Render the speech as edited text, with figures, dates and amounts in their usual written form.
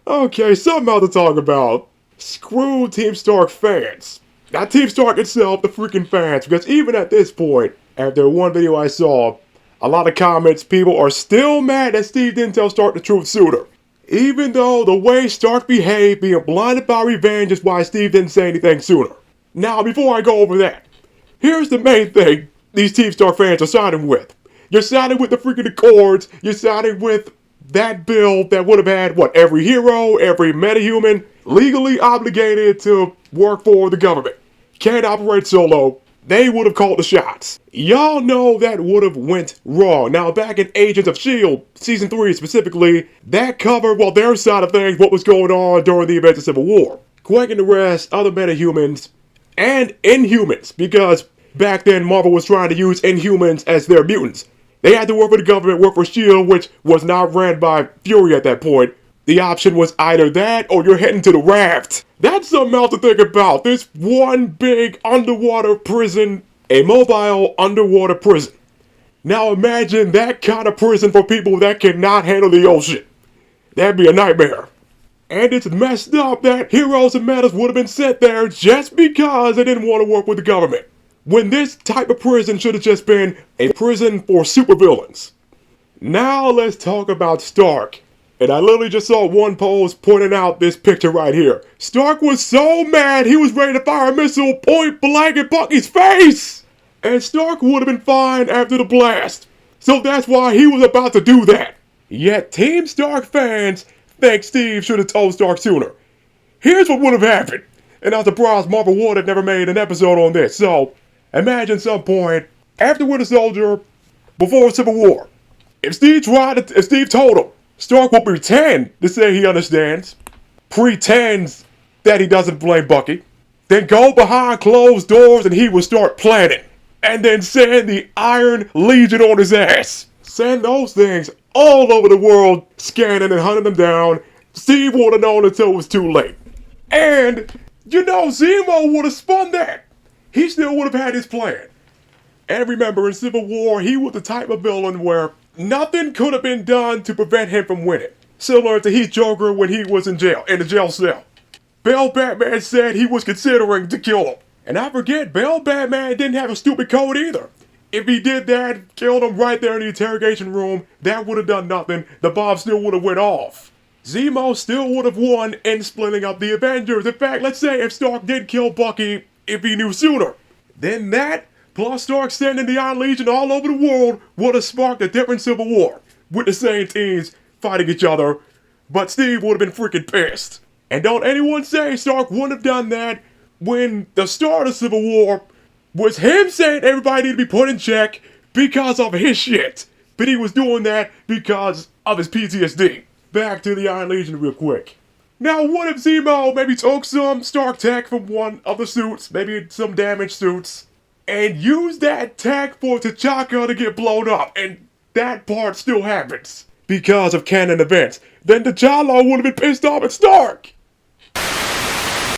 Okay, something else to talk about. Screw Team Stark fans. Not Team Stark itself, the freaking fans, because even at this point, after one video I saw, a lot of comments, people are still mad that Steve didn't tell Stark the truth sooner. Even though the way Stark behaved, being blinded by revenge, is why Steve didn't say anything sooner. Now, before I go over that, here's the main thing these Team Stark fans are siding with. You're siding with the freaking Accords, you're siding with that bill that would have had, what, every hero, every metahuman legally obligated to work for the government. Can't operate solo. They would have called the shots. Y'all know that would have went wrong. Now, back in Agents of S.H.I.E.L.D., Season 3 specifically, that covered, well, their side of things, what was going on during the events of Civil War. Quake and the rest, other metahumans, and Inhumans, because back then Marvel was trying to use Inhumans as their mutants. They had to work for the government, work for S.H.I.E.L.D., which was not ran by Fury at that point. The option was either that or you're heading to the raft. That's something else to think about. This one big underwater prison, a mobile underwater prison. Now imagine that kind of prison for people that cannot handle the ocean. That'd be a nightmare. And it's messed up that heroes and metas would have been sent there just because they didn't want to work with the government, when this type of prison should have just been a prison for supervillains. Now let's talk about Stark. And I literally just saw one post pointing out this picture right here. Stark was so mad he was ready to fire a missile point blank at Bucky's face! And Stark would have been fine after the blast. So that's why he was about to do that. Yet Team Stark fans think Steve should have told Stark sooner. Here's what would have happened. And I'm surprised Marvel Wood had never made an episode on this. So, imagine some point after Winter Soldier, before Civil War. If Steve told him, Stark will pretend to say he understands, pretends that he doesn't blame Bucky, then go behind closed doors and he will start planning, and then send the Iron Legion on his ass. Send those things all over the world, scanning and hunting them down. Steve would have known until it was too late. And, Zemo would have spun that. He still would have had his plan. And remember, in Civil War, he was the type of villain where nothing could have been done to prevent him from winning. Similar to Heath Joker when he was in the jail cell. Bell Batman said he was considering to kill him. And I forget, Bell Batman didn't have a stupid code either. If he did that, killed him right there in the interrogation room, that would have done nothing. The bomb still would have went off. Zemo still would have won in splitting up the Avengers. In fact, let's say if Stark did kill Bucky, if he knew sooner, then that, plus Stark sending the Iron Legion all over the world, would have sparked a different Civil War, with the same teams fighting each other, but Steve would have been freaking pissed. And don't anyone say Stark wouldn't have done that when the start of Civil War was him saying everybody needed to be put in check because of his shit. But he was doing that because of his PTSD. Back to the Iron Legion real quick. Now what if Zemo maybe took some Stark tech from one of the suits, maybe some damaged suits, and used that tech for T'Chaka to get blown up, and that part still happens because of canon events? Then T'Challa would have been pissed off at Stark.